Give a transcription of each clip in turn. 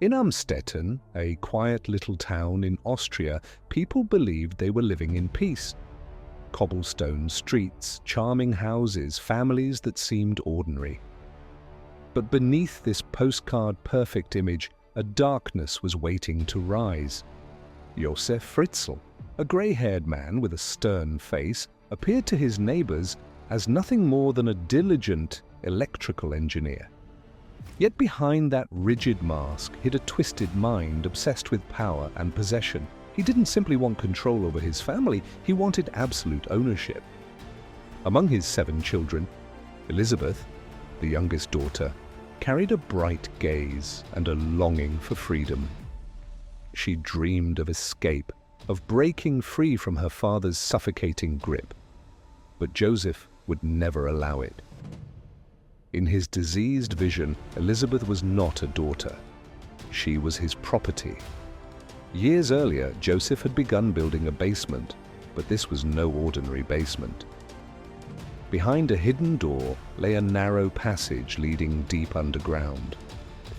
In Amstetten, a quiet little town in Austria, people believed they were living in peace. Cobblestone streets, charming houses, families that seemed ordinary. But beneath this postcard-perfect image, a darkness was waiting to rise. Josef Fritzl, a grey-haired man with a stern face, appeared to his neighbors as nothing more than a diligent electrical engineer. Yet behind that rigid mask hid a twisted mind obsessed with power and possession. He didn't simply want control over his family, he wanted absolute ownership. Among his 7 children, Elisabeth, the youngest daughter, carried a bright gaze and a longing for freedom. She dreamed of escape, of breaking free from her father's suffocating grip. But Josef would never allow it. In his diseased vision, Elisabeth was not a daughter. She was his property. Years earlier, Josef had begun building a basement, but this was no ordinary basement. Behind a hidden door lay a narrow passage leading deep underground.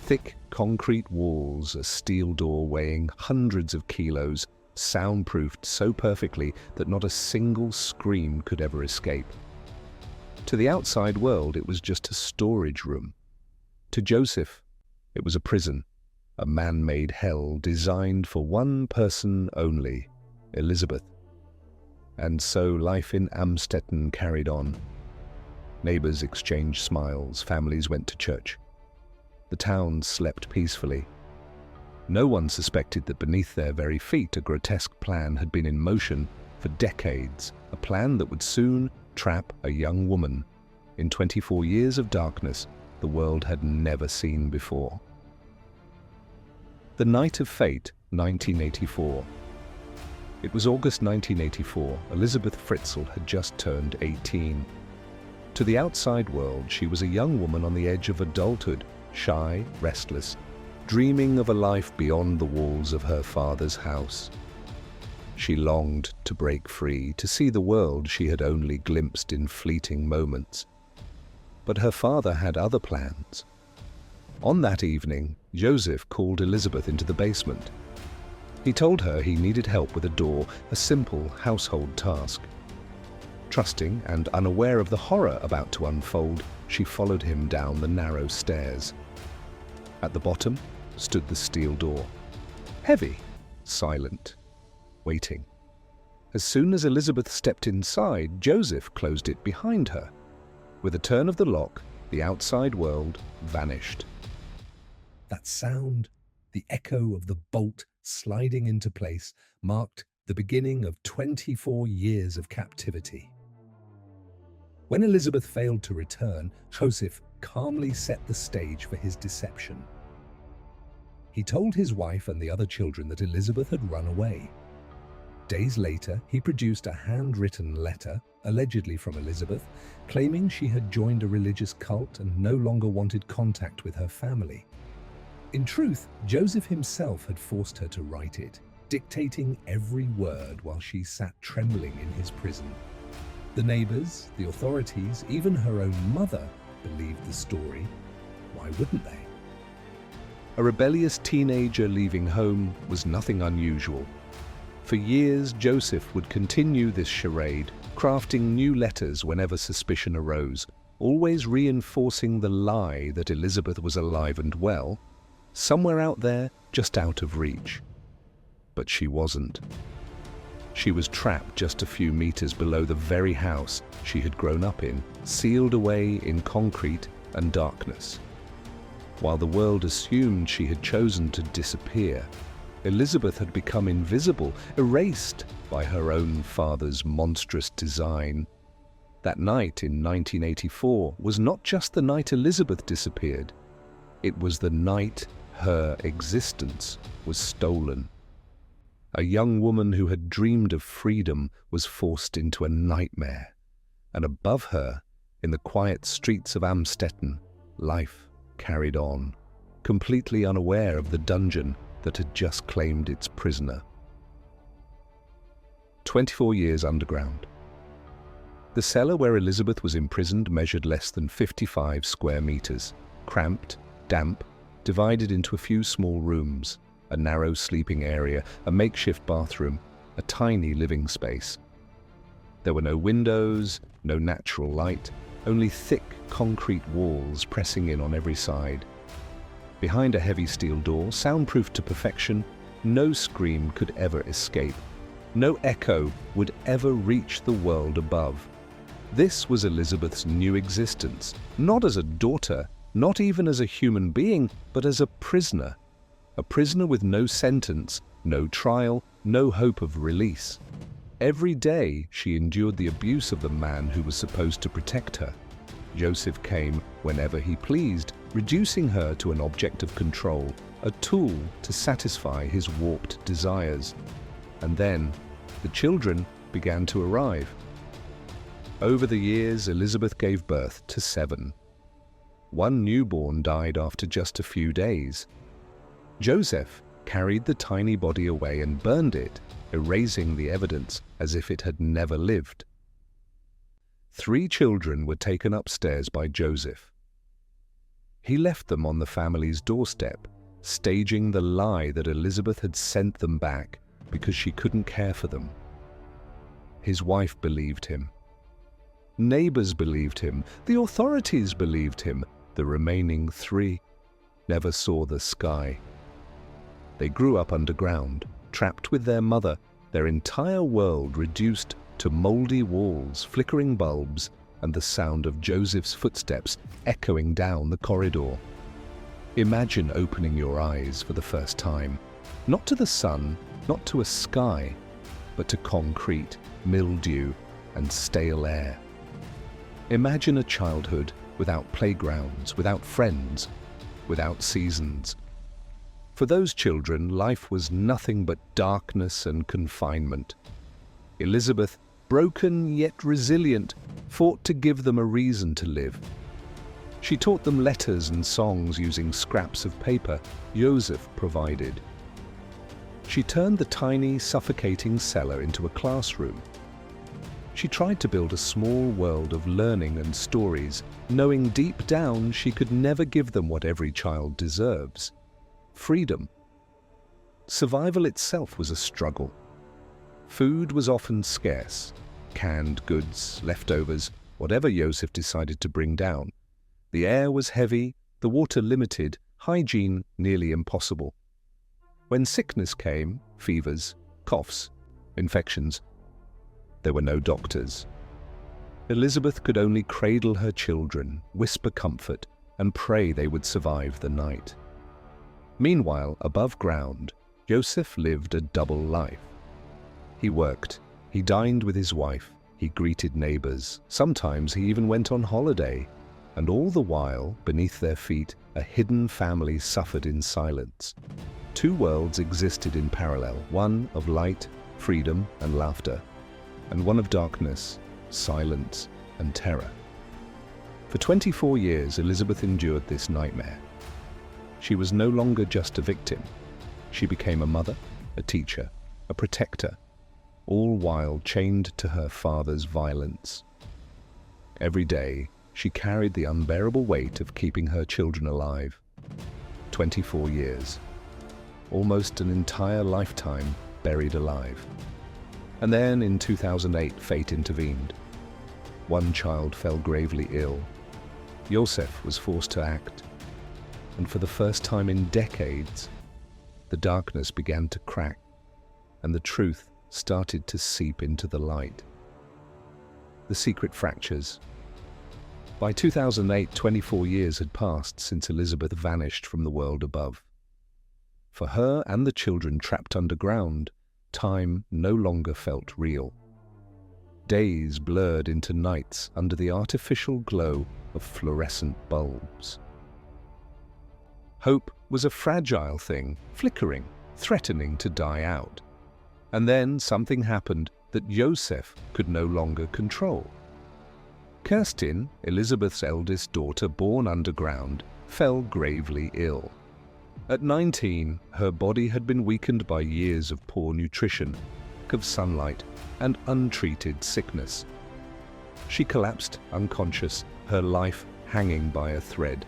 Thick concrete walls, a steel door weighing hundreds of kilos, soundproofed so perfectly that not a single scream could ever escape. To the outside world, it was just a storage room. To Josef, it was a prison, a man-made hell designed for one person only, Elisabeth. And so life in Amstetten carried on. Neighbors exchanged smiles, families went to church. The town slept peacefully. No one suspected that beneath their very feet a grotesque plan had been in motion for decades, a plan that would soon trap a young woman in 24 years of darkness the world had never seen before. The night of fate, 1984. It was August 1984. Elisabeth Fritzl had just turned 18. To the outside world, she was a young woman on the edge of adulthood, shy, restless, dreaming of a life beyond the walls of her father's house. She longed to break free, to see the world she had only glimpsed in fleeting moments. But her father had other plans. On that evening, Josef called Elisabeth into the basement. He told her he needed help with a door, a simple household task. Trusting and unaware of the horror about to unfold, she followed him down the narrow stairs. At the bottom stood the steel door. Heavy, silent, waiting. As soon as Elisabeth stepped inside, Josef closed it behind her. With a turn of the lock, the outside world vanished. That sound, the echo of the bolt sliding into place, marked the beginning of 24 years of captivity. When Elisabeth failed to return, Josef calmly set the stage for his deception. He told his wife and the other children that Elisabeth had run away. Days later, he produced a handwritten letter, allegedly from Elisabeth, claiming she had joined a religious cult and no longer wanted contact with her family. In truth, Josef himself had forced her to write it, dictating every word while she sat trembling in his prison. The neighbors, the authorities, even her own mother believed the story. Why wouldn't they? A rebellious teenager leaving home was nothing unusual. For years, Josef would continue this charade, crafting new letters whenever suspicion arose, always reinforcing the lie that Elisabeth was alive and well, somewhere out there, just out of reach. But she wasn't. She was trapped just a few meters below the very house she had grown up in, sealed away in concrete and darkness. While the world assumed she had chosen to disappear, Elisabeth had become invisible, erased by her own father's monstrous design. That night in 1984 was not just the night Elisabeth disappeared. It was the night her existence was stolen. A young woman who had dreamed of freedom was forced into a nightmare. And above her, in the quiet streets of Amstetten, life carried on, completely unaware of the dungeon that had just claimed its prisoner. 24 years underground. The cellar where Elisabeth was imprisoned measured less than 55 square meters, cramped, damp, divided into a few small rooms, a narrow sleeping area, a makeshift bathroom, a tiny living space. There were no windows, no natural light, only thick concrete walls pressing in on every side. Behind a heavy steel door, soundproofed to perfection, no scream could ever escape. No echo would ever reach the world above. This was Elisabeth's new existence, not as a daughter, not even as a human being, but as a prisoner. A prisoner with no sentence, no trial, no hope of release. Every day she endured the abuse of the man who was supposed to protect her. Josef came whenever he pleased, reducing her to an object of control, a tool to satisfy his warped desires. And then the children began to arrive. Over the years, Elisabeth gave birth to 7. One newborn died after just a few days. Josef carried the tiny body away and burned it, erasing the evidence as if it had never lived. 3 children were taken upstairs by Josef. He left them on the family's doorstep, staging the lie that Elisabeth had sent them back because she couldn't care for them. His wife believed him. Neighbors believed him. The authorities believed him. The remaining 3 never saw the sky. They grew up underground, trapped with their mother, their entire world reduced to moldy walls, flickering bulbs, and the sound of Josef's footsteps echoing down the corridor. Imagine opening your eyes for the first time, not to the sun, not to a sky, but to concrete, mildew, and stale air. Imagine a childhood without playgrounds, without friends, without seasons. For those children, life was nothing but darkness and confinement. Elisabeth, broken yet resilient, fought to give them a reason to live. She taught them letters and songs using scraps of paper Josef provided. She turned the tiny, suffocating cellar into a classroom. She tried to build a small world of learning and stories, knowing deep down she could never give them what every child deserves: freedom. Survival itself was a struggle. Food was often scarce. Canned goods, leftovers, whatever Josef decided to bring down. The air was heavy, the water limited, hygiene nearly impossible. When sickness came, fevers, coughs, infections, there were no doctors. Elisabeth could only cradle her children, whisper comfort, and pray they would survive the night. Meanwhile, above ground, Josef lived a double life. He worked, he dined with his wife, he greeted neighbors, sometimes he even went on holiday, and all the while, beneath their feet, a hidden family suffered in silence. 2 worlds existed in parallel, one of light, freedom, and laughter, and one of darkness, silence, and terror. For 24 years, Elisabeth endured this nightmare. She was no longer just a victim. She became a mother, a teacher, a protector, all while chained to her father's violence. Every day, she carried the unbearable weight of keeping her children alive. 24 years. Almost an entire lifetime buried alive. And then, in 2008, fate intervened. One child fell gravely ill. Josef was forced to act. And for the first time in decades, the darkness began to crack, and the truth started to seep into the light. The secret fractures. By 2008, 24 years had passed since Elisabeth vanished from the world above. For her and the children trapped underground, time no longer felt real. Days blurred into nights under the artificial glow of fluorescent bulbs. Hope was a fragile thing, flickering, threatening to die out. And then something happened that Josef could no longer control. Kerstin, Elisabeth's eldest daughter born underground, fell gravely ill. At 19, her body had been weakened by years of poor nutrition, lack of sunlight, and untreated sickness. She collapsed unconscious, her life hanging by a thread.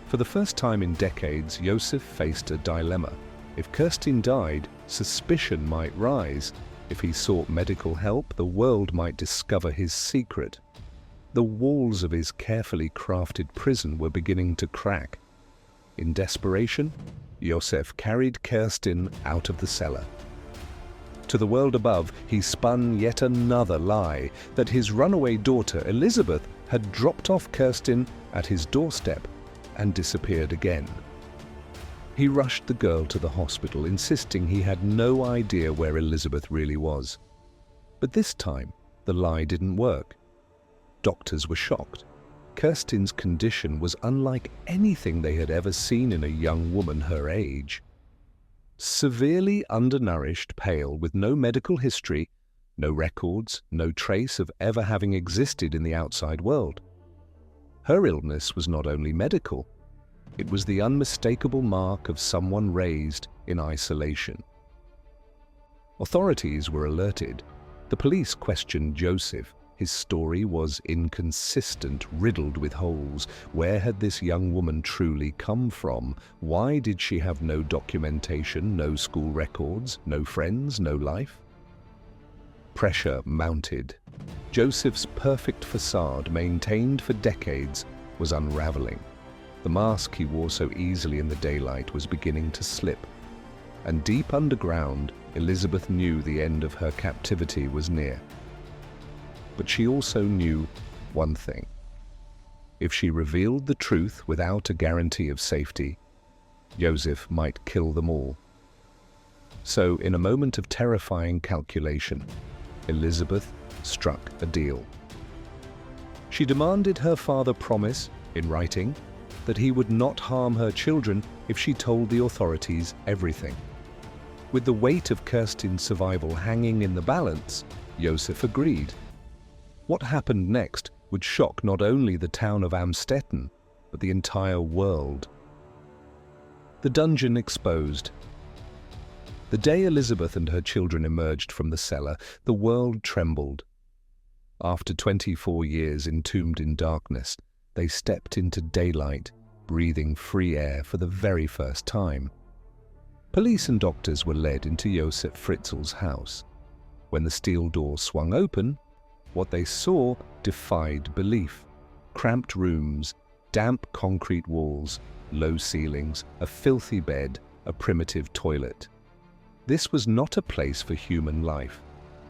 For the first time in decades, Josef faced a dilemma. If Kerstin died, suspicion might rise. If he sought medical help, the world might discover his secret. The walls of his carefully crafted prison were beginning to crack. In desperation, Josef carried Kerstin out of the cellar. To the world above, he spun yet another lie, that his runaway daughter, Elisabeth, had dropped off Kerstin at his doorstep and disappeared again. He rushed the girl to the hospital, insisting he had no idea where Elisabeth really was. But this time, the lie didn't work. Doctors were shocked. Kerstin's condition was unlike anything they had ever seen in a young woman her age. Severely undernourished, pale, with no medical history, no records, no trace of ever having existed in the outside world. Her illness was not only medical, it was the unmistakable mark of someone raised in isolation. Authorities were alerted. The police questioned Josef. His story was inconsistent, riddled with holes. Where had this young woman truly come from? Why did she have no documentation, no school records, no friends, no life? Pressure mounted. Josef's perfect facade, maintained for decades, was unraveling. The mask he wore so easily in the daylight was beginning to slip. And deep underground, Elisabeth knew the end of her captivity was near. But she also knew one thing. If she revealed the truth without a guarantee of safety, Josef might kill them all. So, in a moment of terrifying calculation, Elisabeth struck a deal. She demanded her father promise, in writing, that he would not harm her children if she told the authorities everything. With the weight of Kerstin's survival hanging in the balance, Josef agreed. What happened next would shock not only the town of Amstetten, but the entire world. The dungeon exposed. The day Elisabeth and her children emerged from the cellar, the world trembled. After 24 years entombed in darkness, they stepped into daylight, breathing free air for the very first time. Police and doctors were led into Josef Fritzl's house. When the steel door swung open, what they saw defied belief. Cramped rooms, damp concrete walls, low ceilings, a filthy bed, a primitive toilet. This was not a place for human life.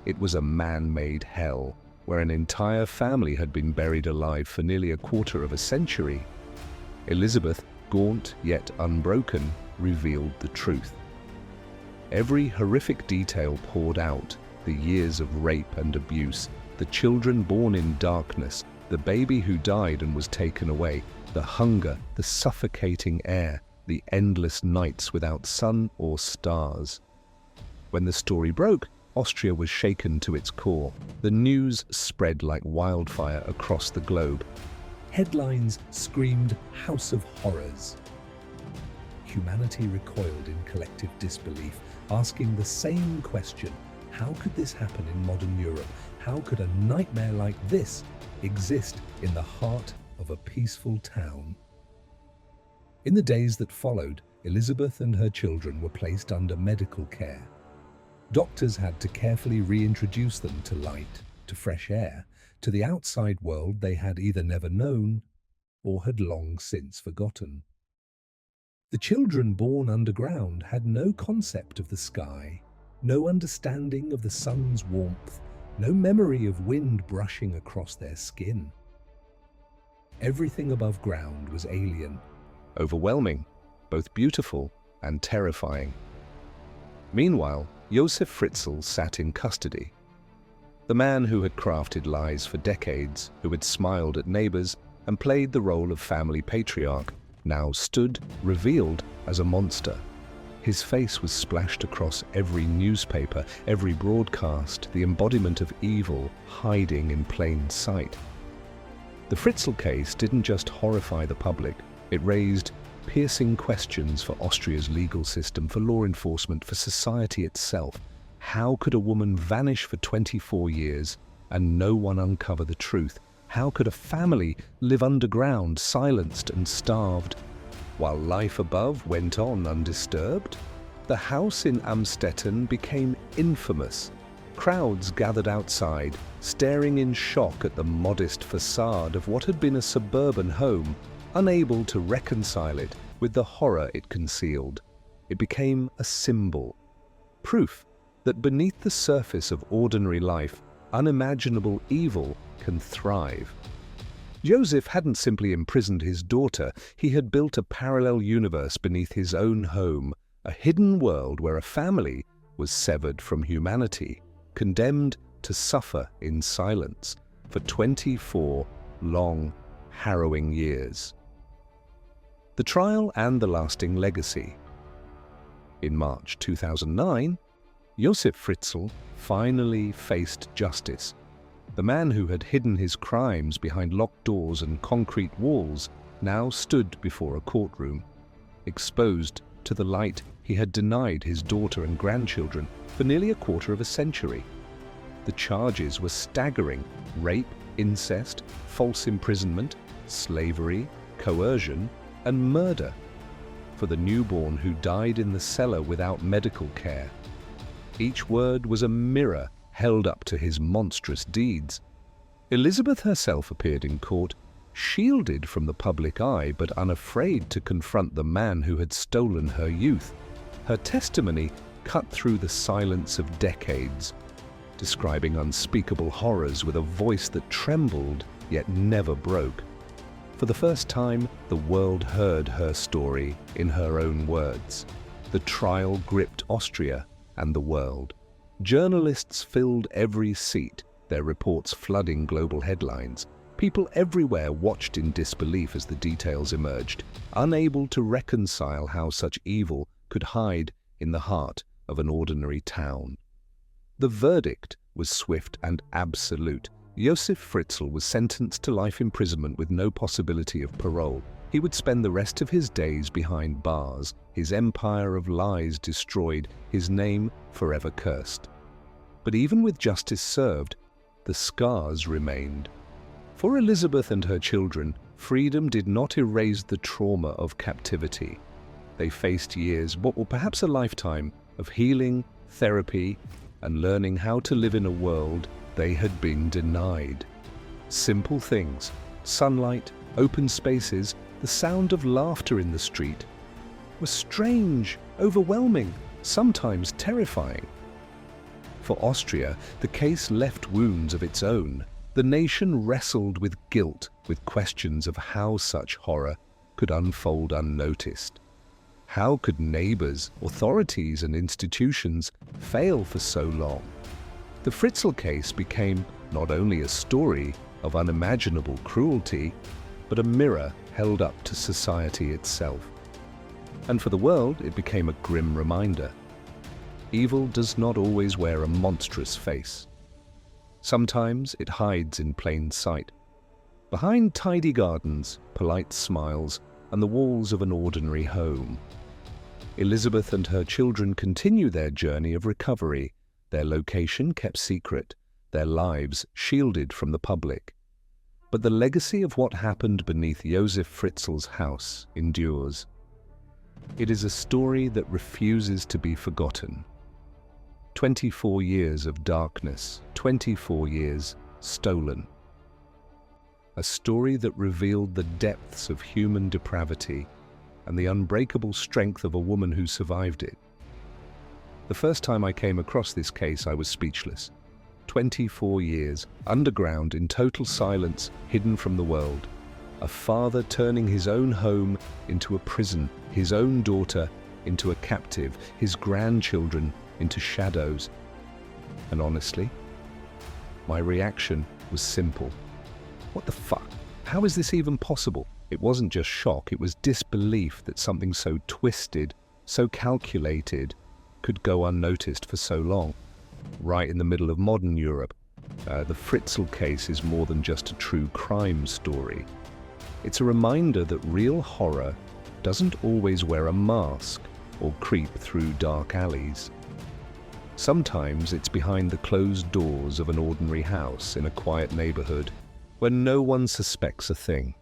It was a man-made hell, where an entire family had been buried alive for nearly a quarter of a century. Elisabeth, gaunt yet unbroken, revealed the truth. Every horrific detail poured out: the years of rape and abuse, the children born in darkness, the baby who died and was taken away, the hunger, the suffocating air, the endless nights without sun or stars. When the story broke, Austria was shaken to its core. The news spread like wildfire across the globe. Headlines screamed "House of Horrors." Humanity recoiled in collective disbelief, asking the same question: how could this happen in modern Europe? How could a nightmare like this exist in the heart of a peaceful town? In the days that followed, Elisabeth and her children were placed under medical care. Doctors had to carefully reintroduce them to light, to fresh air, to the outside world they had either never known or had long since forgotten. The children born underground had no concept of the sky, no understanding of the sun's warmth, no memory of wind brushing across their skin. Everything above ground was alien, Overwhelming, both beautiful and terrifying. Meanwhile, Josef Fritzl sat in custody. The man who had crafted lies for decades, who had smiled at neighbors and played the role of family patriarch, now stood, revealed as a monster. His face was splashed across every newspaper, every broadcast, the embodiment of evil hiding in plain sight. The Fritzl case didn't just horrify the public, it raised piercing questions for Austria's legal system, for law enforcement, for society itself. How could a woman vanish for 24 years and no one uncover the truth? How could a family live underground, silenced and starved, while life above went on undisturbed? The house in Amstetten became infamous. Crowds gathered outside, staring in shock at the modest facade of what had been a suburban home, unable to reconcile it with the horror it concealed. It became a symbol, proof that beneath the surface of ordinary life, unimaginable evil can thrive. Josef hadn't simply imprisoned his daughter, he had built a parallel universe beneath his own home, a hidden world where a family was severed from humanity, condemned to suffer in silence for 24 long, harrowing years. The trial and the lasting legacy. In March 2009, Josef Fritzl finally faced justice. The man who had hidden his crimes behind locked doors and concrete walls now stood before a courtroom, exposed to the light he had denied his daughter and grandchildren for nearly a quarter of a century. The charges were staggering: rape, incest, false imprisonment, slavery, coercion, and murder for the newborn who died in the cellar without medical care. Each word was a mirror held up to his monstrous deeds. Elisabeth herself appeared in court, shielded from the public eye but unafraid to confront the man who had stolen her youth. Her testimony cut through the silence of decades, describing unspeakable horrors with a voice that trembled yet never broke. For the first time, the world heard her story in her own words. The trial gripped Austria and the world. Journalists filled every seat, their reports flooding global headlines. People everywhere watched in disbelief as the details emerged, unable to reconcile how such evil could hide in the heart of an ordinary town. The verdict was swift and absolute. Josef Fritzl was sentenced to life imprisonment with no possibility of parole. He would spend the rest of his days behind bars, his empire of lies destroyed, his name forever cursed. But even with justice served, the scars remained. For Elisabeth and her children, freedom did not erase the trauma of captivity. They faced years, what were perhaps a lifetime, of healing, therapy, and learning how to live in a world they had been denied. Simple things: sunlight, open spaces, the sound of laughter in the street, were strange, overwhelming, sometimes terrifying. For Austria, the case left wounds of its own. The nation wrestled with guilt, with questions of how such horror could unfold unnoticed. How could neighbors, authorities, and institutions fail for so long? The Fritzl case became not only a story of unimaginable cruelty, but a mirror held up to society itself. And for the world, it became a grim reminder. Evil does not always wear a monstrous face. Sometimes it hides in plain sight, behind tidy gardens, polite smiles, and the walls of an ordinary home. Elisabeth and her children continue their journey of recovery, their location kept secret, their lives shielded from the public. But the legacy of what happened beneath Josef Fritzl's house endures. It is a story that refuses to be forgotten. 24 years of darkness, 24 years stolen. A story that revealed the depths of human depravity and the unbreakable strength of a woman who survived it. The first time I came across this case, I was speechless. 24 years, underground, in total silence, hidden from the world. A father turning his own home into a prison, his own daughter into a captive, his grandchildren into shadows. And honestly, my reaction was simple. What the fuck? How is this even possible? It wasn't just shock, it was disbelief that something so twisted, so calculated, could go unnoticed for so long. Right in the middle of modern Europe, the Fritzl case is more than just a true crime story. It's a reminder that real horror doesn't always wear a mask or creep through dark alleys. Sometimes it's behind the closed doors of an ordinary house in a quiet neighborhood where no one suspects a thing.